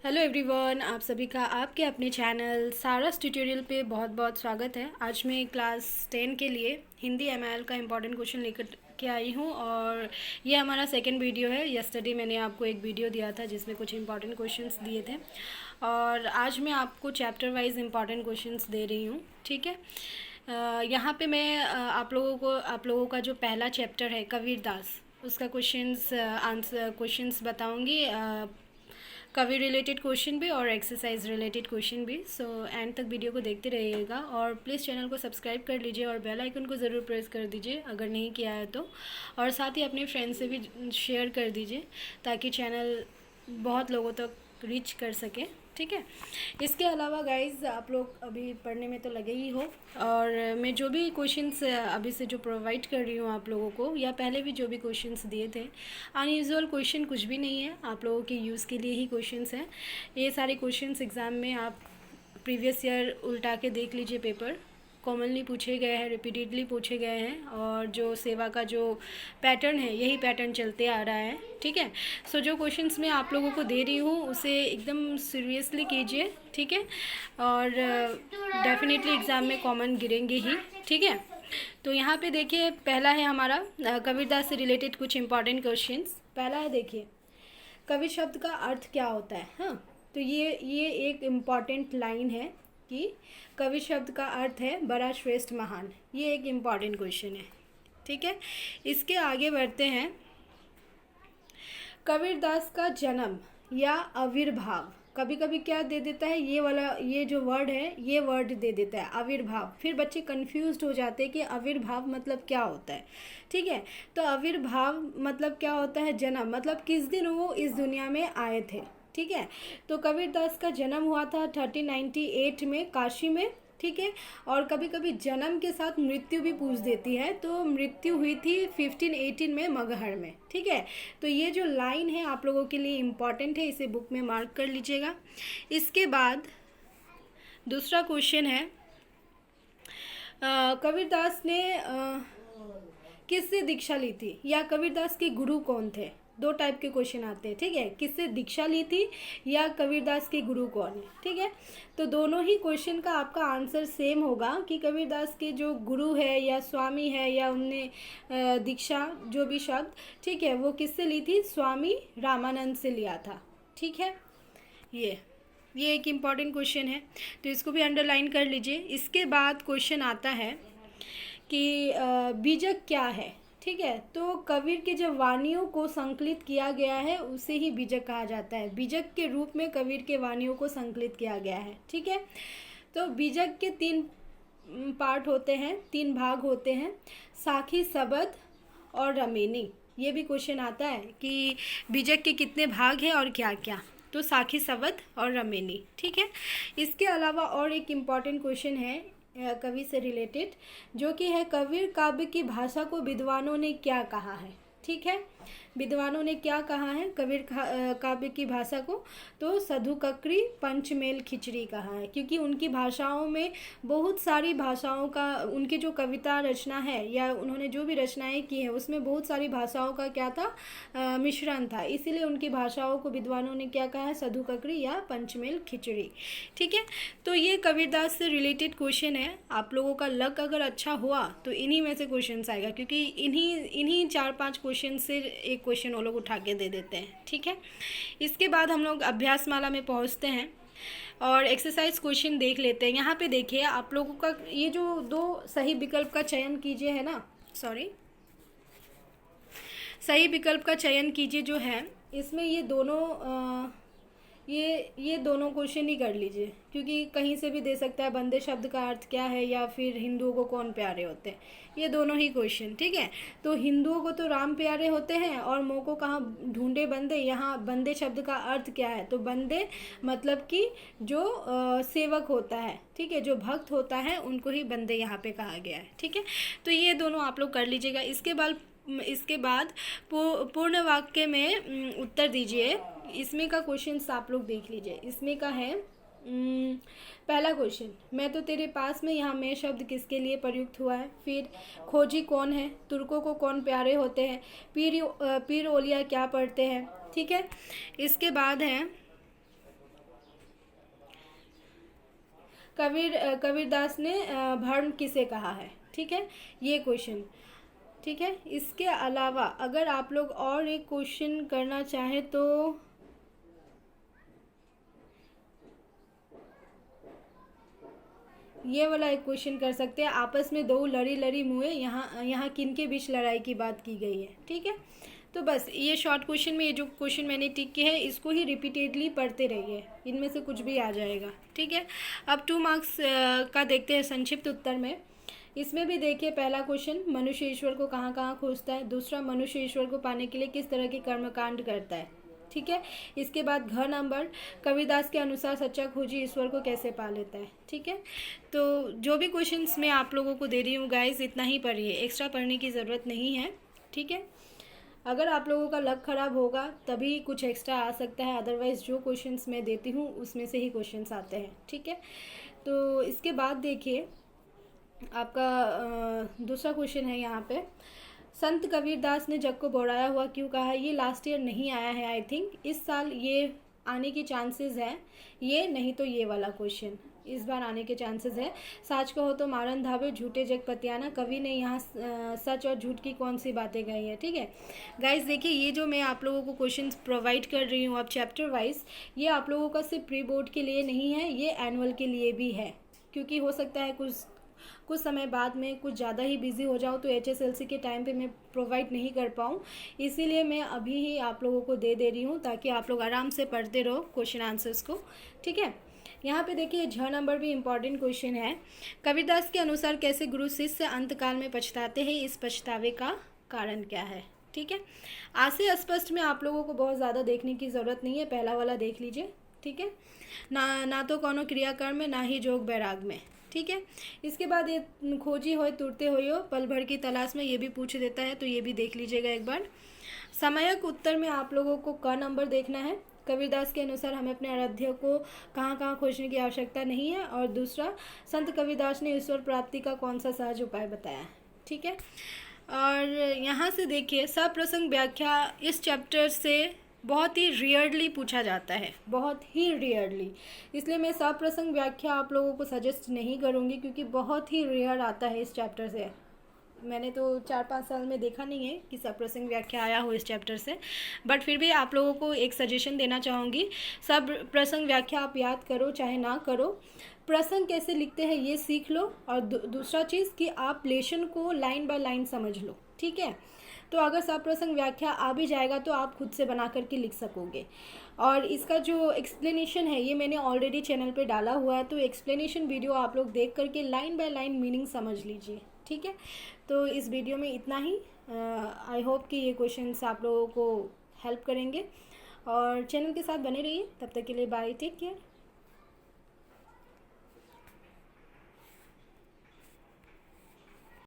Hello everyone, आप सभी का आपके अपने चैनल सारास ट्यूटोरियल पे बहुत बहुत स्वागत है। आज मैं क्लास 10 के लिए हिंदी एमआईएल का इम्पॉर्टेंट क्वेश्चन लेकर के आई हूँ और ये हमारा सेकंड वीडियो है। यस्टरडे मैंने आपको एक वीडियो दिया था जिसमें कुछ इम्पॉर्टेंट क्वेश्चंस दिए थे और आज मैं आपको चैप्टर वाइज इम्पॉर्टेंट क्वेश्चंस दे रही हूँ। ठीक है, यहाँ पे मैं आप लोगों का जो पहला चैप्टर है कबीरदास, उसका क्वेश्चंस बताऊँगी। कवि रिलेटेड क्वेश्चन भी और एक्सरसाइज रिलेटेड क्वेश्चन भी। सो एंड तक वीडियो को देखते रहिएगा और प्लीज़ चैनल को सब्सक्राइब कर लीजिए और बेल आइकन को ज़रूर प्रेस कर दीजिए अगर नहीं किया है तो, और साथ ही अपने फ्रेंड्स से भी शेयर कर दीजिए ताकि चैनल बहुत लोगों तक रीच कर सके। ठीक है, इसके अलावा गाइज आप लोग अभी पढ़ने में तो लगे ही हो और मैं जो भी क्वेश्चंस अभी से जो प्रोवाइड कर रही हूँ आप लोगों को, या पहले भी जो भी क्वेश्चंस दिए थे, अनयूजुअल क्वेश्चन कुछ भी नहीं है, आप लोगों के यूज़ के लिए ही क्वेश्चंस हैं। ये सारे क्वेश्चंस एग्ज़ाम में आप प्रीवियस ईयर उल्टा के देख लीजिए, पेपर कॉमनली पूछे गए हैं, रिपीटेडली पूछे गए हैं और जो सेवा का जो पैटर्न है यही पैटर्न चलते आ रहा है। ठीक है, सो जो क्वेश्चंस मैं आप लोगों को दे रही हूँ उसे एकदम सीरियसली कीजिए। ठीक है, और डेफिनेटली एग्ज़ाम में कॉमन गिरेंगे ही। ठीक है, तो यहाँ पे देखिए पहला है हमारा कबीरदास से रिलेटेड कुछ इंपॉर्टेंट क्वेश्चंस। पहला है, देखिए कबीर शब्द का अर्थ क्या होता है। हाँ, तो ये एक इम्पॉर्टेंट लाइन है कि कवि शब्द का अर्थ है बड़ा, श्रेष्ठ, महान। ये एक इम्पॉर्टेंट क्वेश्चन है। ठीक है, इसके आगे बढ़ते हैं। कबीरदास का जन्म या आविर्भाव, कभी कभी क्या दे देता है, ये जो वर्ड है ये वर्ड दे देता है आविर्भाव। फिर बच्चे कंफ्यूज्ड हो जाते हैं कि आविर्भाव मतलब क्या होता है। ठीक है, तो आविर्भाव मतलब क्या होता है, जन्म मतलब किस दिन वो इस दुनिया में आए थे। ठीक है, तो कबीरदास का जन्म हुआ था 1398 में काशी में। ठीक है, और कभी कभी जन्म के साथ मृत्यु भी पूछ देती है, तो मृत्यु हुई थी 1518 में मगहर में। ठीक है, तो ये जो लाइन है आप लोगों के लिए इम्पॉर्टेंट है, इसे बुक में मार्क कर लीजिएगा। इसके बाद दूसरा क्वेश्चन है, कबीरदास ने किससे दीक्षा ली थी या कबीरदास के गुरु कौन थे। दो टाइप के क्वेश्चन आते हैं। ठीक है, किससे दीक्षा ली थी या कबीरदास के गुरु कौन है। ठीक है, तो दोनों ही क्वेश्चन का आपका आंसर सेम होगा कि कबीरदास के जो गुरु है या स्वामी है या उनने दीक्षा जो भी शब्द, ठीक है, वो किससे ली थी, स्वामी रामानंद से लिया था। ठीक है, ये एक इम्पॉर्टेंट क्वेश्चन है, तो इसको भी अंडरलाइन कर लीजिए। इसके बाद क्वेश्चन आता है कि बीजक क्या है। ठीक है, तो कबीर के जब वाणियों को संकलित किया गया है उसे ही बीजक कहा जाता है। बीजक के रूप में कबीर के वाणियों को संकलित किया गया है। ठीक है, तो बीजक के 3 पार्ट होते हैं, 3 भाग होते हैं, साखी, सबद और रमेनी। ये भी क्वेश्चन आता है कि बीजक के कितने भाग हैं और क्या क्या, तो साखी, सबद और रमेनी। ठीक है, इसके अलावा और एक इम्पॉर्टेंट क्वेश्चन है कवि से रिलेटेड, जो कि है कबीर काव्य की भाषा को विद्वानों ने क्या कहा है। ठीक है, विद्वानों ने क्या कहा है कबीर काव्य की भाषा को, तो सधुककरी, पंचमेल, खिचड़ी कहा है, क्योंकि उनकी भाषाओं में बहुत सारी भाषाओं का, उनकी जो कविता रचना है या उन्होंने जो भी रचनाएं की है उसमें बहुत सारी भाषाओं का क्या था, मिश्रण था, इसीलिए उनकी भाषाओं को विद्वानों ने क्या कहा है, सधुककरी या पंचमेल, खिचड़ी। ठीक है, तो ये कबीरदास से रिलेटेड क्वेश्चन है। आप लोगों का लक अगर अच्छा हुआ तो इन्हीं में से क्वेश्चन आएगा, क्योंकि इन्हीं 4-5 क्वेश्चन से एक क्वेश्चन वो लोग उठा के दे देते हैं। ठीक है, इसके बाद हम लोग अभ्यास माला में पहुंचते हैं और एक्सरसाइज क्वेश्चन देख लेते हैं। यहाँ पे देखिए आप लोगों का ये जो 2 सही विकल्प का चयन कीजिए है ना, सही विकल्प का चयन कीजिए जो है, इसमें ये दोनों ये दोनों क्वेश्चन ही कर लीजिए, क्योंकि कहीं से भी दे सकता है बंदे शब्द का अर्थ क्या है या फिर हिंदुओं को कौन प्यारे होते हैं, ये दोनों ही क्वेश्चन। ठीक है, तो हिंदुओं को तो राम प्यारे होते हैं और मोह को कहाँ ढूंढे बंदे, यहाँ बंदे शब्द का अर्थ क्या है, तो बंदे मतलब कि जो सेवक होता है, ठीक है, जो भक्त होता है उनको ही बंदे यहाँ पे कहा गया है। ठीक है, तो ये दोनों आप लोग कर लीजिएगा। इसके बाद पूर्ण वाक्य में उत्तर दीजिए। इसमें का क्वेश्चन आप लोग देख लीजिए। इसमें का है पहला क्वेश्चन, मैं तो तेरे पास में, यहाँ मैं शब्द किसके लिए प्रयुक्त हुआ है। फिर खोजी कौन है, तुर्कों को कौन प्यारे होते हैं, पीर ओलिया क्या पढ़ते हैं। ठीक है, इसके बाद है कबीरदास ने भ्रम किसे कहा है, ठीक है, ये क्वेश्चन, ठीक है। इसके अलावा अगर आप लोग और एक क्वेश्चन करना चाहें तो ये वाला एक क्वेश्चन कर सकते हैं, आपस में दो लड़ी लड़ी मुँहे, यहाँ किन के बीच लड़ाई की बात की गई है, ठीक है। तो बस ये शॉर्ट क्वेश्चन में ये जो क्वेश्चन मैंने टिक किए हैं इसको ही रिपीटेडली पढ़ते रहिए, इनमें से कुछ भी आ जाएगा, ठीक है। अब 2 मार्क्स का देखते हैं संक्षिप्त उत्तर में। इसमें भी देखिए, पहला क्वेश्चन, मनुष्य ईश्वर को कहाँ कहाँ खोजता है। दूसरा, मनुष्य ईश्वर को पाने के लिए किस तरह के कर्मकांड करता है, ठीक है। इसके बाद घ नंबर, कबीरदास के अनुसार सच्चा खोजी ईश्वर को कैसे पा लेता है, ठीक है। तो जो भी क्वेश्चंस मैं आप लोगों को दे रही हूँ गाइज, इतना ही पढ़िए, एक्स्ट्रा पढ़ने की ज़रूरत नहीं है, ठीक है। अगर आप लोगों का लक ख़राब होगा तभी कुछ एक्स्ट्रा आ सकता है, अदरवाइज़ जो क्वेश्चंस मैं देती हूँ उसमें से ही क्वेश्चंस आते हैं, ठीक है। तो इसके बाद देखिए, आपका दूसरा क्वेश्चन है यहाँ पे, संत कबीरदास ने जग को बौड़ाया हुआ क्यों कहा है। ये लास्ट ईयर नहीं आया है, आई थिंक इस साल ये आने की चांसेस है, ये नहीं तो ये वाला क्वेश्चन इस बार आने के चांसेस है। साच कहो तो मारन धावे, झूठे जग पतियाना, कवि ने यहाँ सच और झूठ की कौन सी बातें कही है, ठीक है। गाइस देखिए, ये जो मैं आप लोगों को क्वेश्चंस प्रोवाइड कर रही हूँ अब चैप्टर वाइज, ये आप लोगों का सिर्फ प्री बोर्ड के लिए नहीं है, ये एनुअल के लिए भी है, क्योंकि हो सकता है कुछ समय बाद में कुछ ज़्यादा ही बिजी हो जाऊँ तो HSLC के टाइम पे मैं प्रोवाइड नहीं कर पाऊँ, इसीलिए मैं अभी ही आप लोगों को दे रही हूँ ताकि आप लोग आराम से पढ़ते रहो क्वेश्चन आंसर्स को, ठीक है। यहाँ पे देखिए, झ नंबर भी इम्पॉर्टेंट क्वेश्चन है। कबीरदास के अनुसार कैसे गुरु शिष्य अंतकाल में पछताते हैं, इस पछतावे का कारण क्या है, ठीक है। आज से स्पष्ट में आप लोगों को बहुत ज़्यादा देखने की ज़रूरत नहीं है, पहला वाला देख लीजिए, ठीक है। ना तो कोनो क्रियाकर्म में, ना ही जोग बैराग में, ठीक है। इसके बाद ये खोजी होए तुरते हो पल भर की तलाश में, ये भी पूछ देता है, तो ये भी देख लीजिएगा एक बार। समयक उत्तर में आप लोगों को क नंबर देखना है। कबीरदास के अनुसार हमें अपने आराध्य को कहाँ कहाँ खोजने की आवश्यकता नहीं है। और दूसरा, संत कबीरदास ने ईश्वर प्राप्ति का कौन सा सहज उपाय बताया, ठीक है। और यहाँ से देखिए, सप्रसंग व्याख्या इस चैप्टर से बहुत ही रेयरली पूछा जाता है, बहुत ही रेयरली, इसलिए मैं सप्रसंग व्याख्या आप लोगों को सजेस्ट नहीं करूँगी, क्योंकि बहुत ही रेयर आता है इस चैप्टर से। मैंने तो 4-5 साल में देखा नहीं है कि सप्रसंग व्याख्या आया हो इस चैप्टर से, बट फिर भी आप लोगों को एक सजेशन देना चाहूँगी, सब प्रसंग व्याख्या आप याद करो चाहे ना करो, प्रसंग कैसे लिखते हैं ये सीख लो, और दूसरा चीज़ कि आप लेशन को लाइन बाय लाइन समझ लो, ठीक है। तो अगर सप्रसंग व्याख्या आ भी जाएगा तो आप खुद से बना करके लिख सकोगे। और इसका जो एक्सप्लेनेशन है ये मैंने ऑलरेडी चैनल पे डाला हुआ है, तो एक्सप्लेनेशन वीडियो आप लोग देख करके लाइन बाय लाइन मीनिंग समझ लीजिए, ठीक है। तो इस वीडियो में इतना ही। आई होप कि ये क्वेश्चंस आप लोगों को हेल्प करेंगे, और चैनल के साथ बने रहिए। तब तक के लिए बाय, टेक केयर।